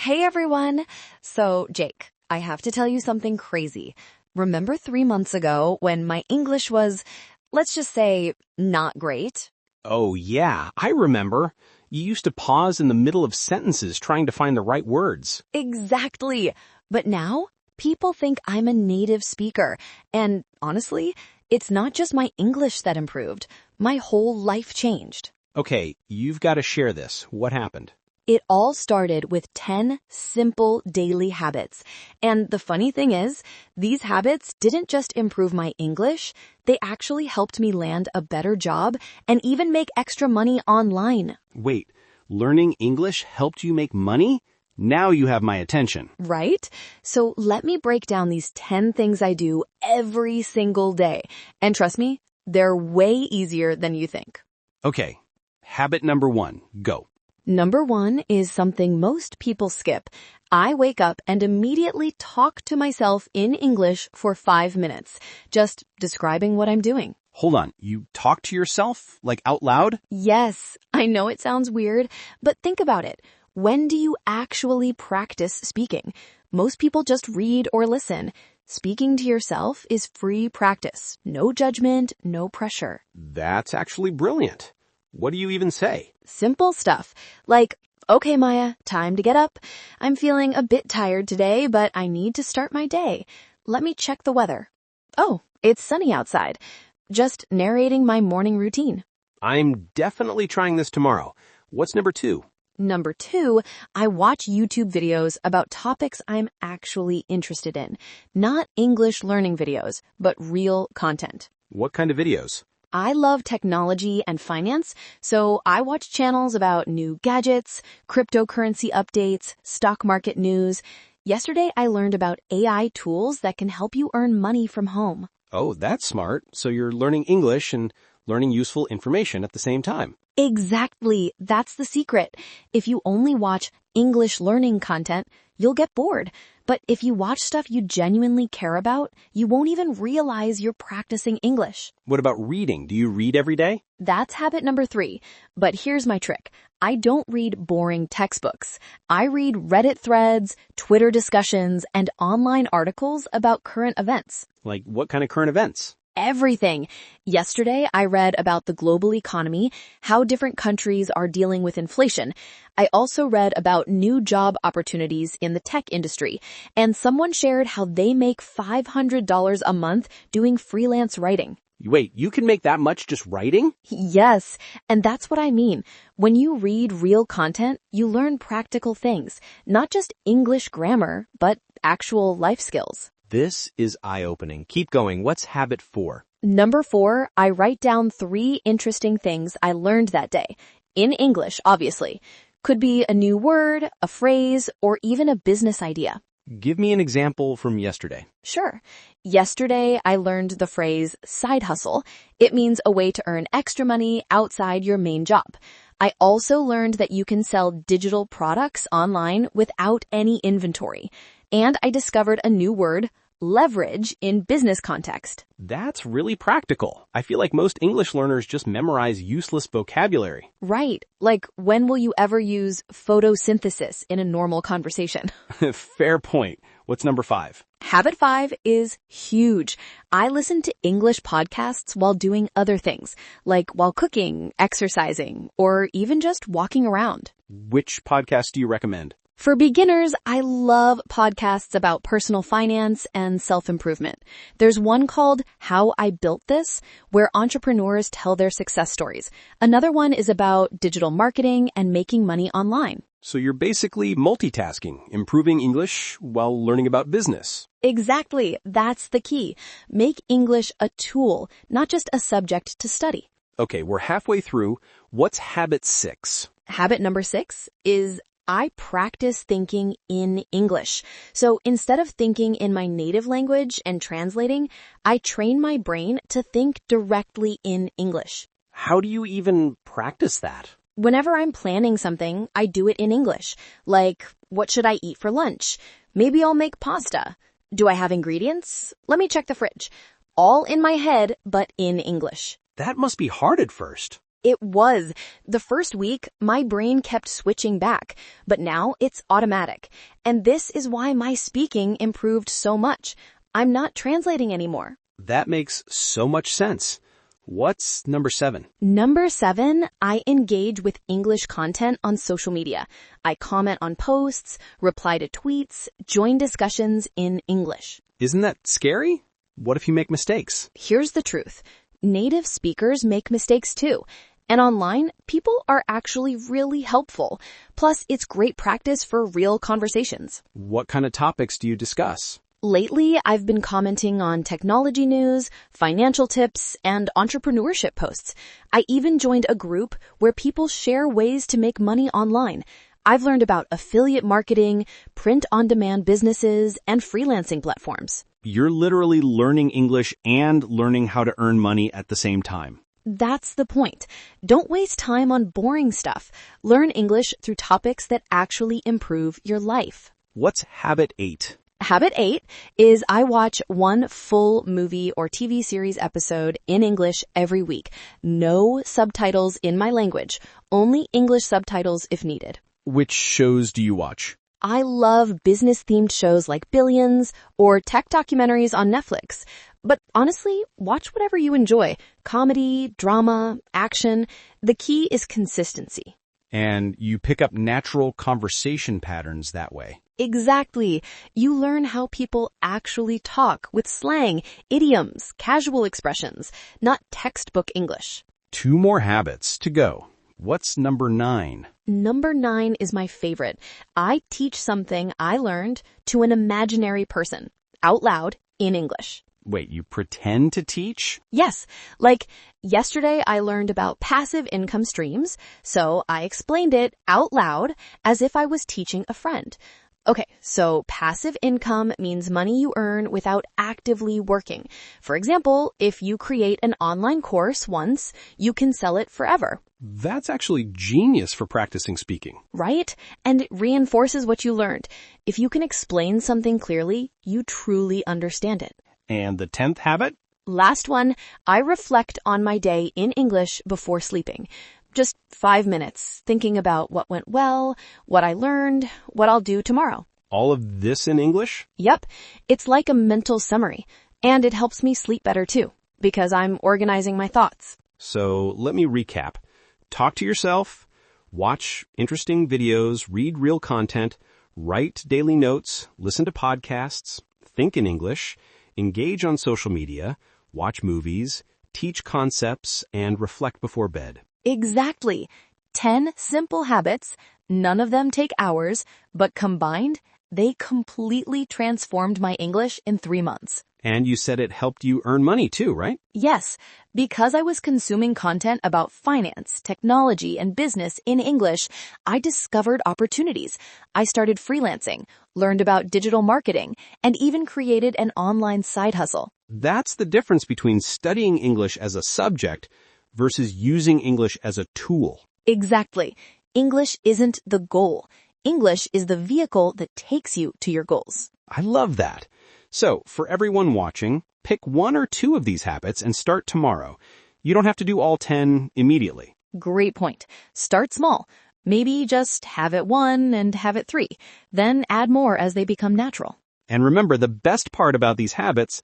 Hey everyone! So, Jake, I have to tell you something crazy. Remember 3 months ago when my English was, let's just say, not great? Oh, yeah, I remember. You used to pause in the middle of sentences trying to find the right words. Exactly! But now, people think I'm a native speaker. And honestly, it's not just my English that improved. My whole life changed. Okay, you've got to share this. What happened? It all started with 10 simple daily habits. And the funny thing is, these habits didn't just improve my English, they actually helped me land a better job and even make extra money online. Wait, learning English helped you make money? Now you have my attention. Right? So let me break down these 10 things I do every single day. And trust me, they're way easier than you think. Okay, habit number 1, go. Number 1 is something most people skip. I wake up and immediately talk to myself in English for 5 minutes, just describing what I'm doing. Hold on, you talk to yourself, like out loud? Yes, I know it sounds weird, but think about it. When do you actually practice speaking? Most people just read or listen. Speaking to yourself is free practice. No judgment, no pressure. That's actually brilliant. What do you even say? Simple stuff, like, okay, Maya, time to get up. I'm feeling a bit tired today, but I need to start my day. Let me check the weather. Oh, it's sunny outside. Just narrating my morning routine. I'm definitely trying this tomorrow. What's number 2? Number 2, I watch YouTube videos about topics I'm actually interested in. Not English learning videos, but real content. What kind of videos? I love technology and finance, so I watch channels about new gadgets, cryptocurrency updates, stock market news. Yesterday, I learned about AI tools that can help you earn money from home. Oh, that's smart. So you're learning English and learning useful information at the same time. Exactly. That's the secret. If you only watch English learning content, you'll get bored. But if you watch stuff you genuinely care about, you won't even realize you're practicing English. What about reading? Do you read every day? That's habit number 3. But here's my trick. I don't read boring textbooks. I read Reddit threads, Twitter discussions, and online articles about current events. Like what kind of current events? Everything. Yesterday, I read about the global economy, how different countries are dealing with inflation. I also read about new job opportunities in the tech industry, and someone shared how they make $500 a month doing freelance writing. Wait, you can make that much just writing? Yes, and that's what I mean. When you read real content, you learn practical things, not just English grammar, but actual life skills. This is eye-opening. Keep going. What's habit 4? Number 4, I write down 3 interesting things I learned that day. In English, obviously. Could be a new word, a phrase, or even a business idea. Give me an example from yesterday. Sure. Yesterday, I learned the phrase side hustle. It means a way to earn extra money outside your main job. I also learned that you can sell digital products online without any inventory. And I discovered a new word, leverage, in business context. That's really practical. I feel like most English learners just memorize useless vocabulary. Right. Like, when will you ever use photosynthesis in a normal conversation? Fair point. What's number 5? Habit 5 is huge. I listen to English podcasts while doing other things, like while cooking, exercising, or even just walking around. Which podcast do you recommend? For beginners, I love podcasts about personal finance and self-improvement. There's one called How I Built This, where entrepreneurs tell their success stories. Another one is about digital marketing and making money online. So you're basically multitasking, improving English while learning about business. Exactly. That's the key. Make English a tool, not just a subject to study. Okay, we're halfway through. What's habit 6? Habit number 6 is I practice thinking in English. So instead of thinking in my native language and translating, I train my brain to think directly in English. How do you even practice that? Whenever I'm planning something, I do it in English. Like, what should I eat for lunch? Maybe I'll make pasta. Do I have ingredients? Let me check the fridge. All in my head, but in English. That must be hard at first. It was. The first week, my brain kept switching back, but now it's automatic. And this is why my speaking improved so much. I'm not translating anymore. That makes so much sense. What's number 7? Number 7, I engage with English content on social media. I comment on posts, reply to tweets, join discussions in English. Isn't that scary? What if you make mistakes? Here's the truth. Native speakers make mistakes too. And online, people are actually really helpful. Plus, it's great practice for real conversations. What kind of topics do you discuss? Lately, I've been commenting on technology news, financial tips, and entrepreneurship posts. I even joined a group where people share ways to make money online. I've learned about affiliate marketing, print-on-demand businesses, and freelancing platforms. You're literally learning English and learning how to earn money at the same time. That's the point. Don't waste time on boring stuff. Learn English through topics that actually improve your life. What's habit 8? Habit 8 is I watch one full movie or TV series episode in English every week. No subtitles in my language, only English subtitles if needed. Which shows do you watch? I love business-themed shows like Billions or tech documentaries on Netflix. But honestly, watch whatever you enjoy. Comedy, drama, action. The key is consistency. And you pick up natural conversation patterns that way. Exactly. You learn how people actually talk with slang, idioms, casual expressions, not textbook English. 2 more habits to go. What's number 9? Number 9 is my favorite. I teach something I learned to an imaginary person, out loud, in English. Wait, you pretend to teach? Yes, like yesterday I learned about passive income streams, so I explained it out loud as if I was teaching a friend. Okay, so passive income means money you earn without actively working. For example, if you create an online course once, you can sell it forever. That's actually genius for practicing speaking. Right? And it reinforces what you learned. If you can explain something clearly, you truly understand it. And the 10th habit? Last one, I reflect on my day in English before sleeping. Just 5 minutes, thinking about what went well, what I learned, what I'll do tomorrow. All of this in English? Yep. It's like a mental summary. And it helps me sleep better too, because I'm organizing my thoughts. So let me recap. Talk to yourself, watch interesting videos, read real content, write daily notes, listen to podcasts, think in English, engage on social media, watch movies, teach concepts, and reflect before bed. Exactly. 10 simple habits. None of them take hours, but combined, they completely transformed my English in 3 months. And you said it helped you earn money too, right? Yes, because I was consuming content about finance, technology, and business in English, I discovered opportunities. I started freelancing, learned about digital marketing, and even created an online side hustle. That's the difference between studying English as a subject versus using English as a tool. Exactly. English isn't the goal. English is the vehicle that takes you to your goals. I love that. So, for everyone watching, pick 1 or 2 of these habits and start tomorrow. You don't have to do all 10 immediately. Great point. Start small. Maybe just habit 1 and habit 3. Then add more as they become natural. And remember, the best part about these habits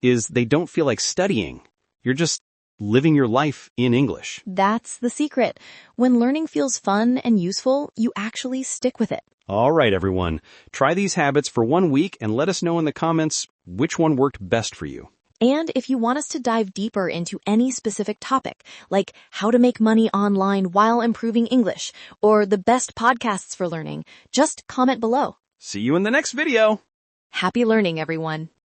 is they don't feel like studying. You're just living your life in English. That's the secret. When learning feels fun and useful, you actually stick with it. All right, everyone. Try these habits for 1 week and let us know in the comments which one worked best for you. And if you want us to dive deeper into any specific topic, like how to make money online while improving English, or the best podcasts for learning, just comment below. See you in the next video. Happy learning, everyone.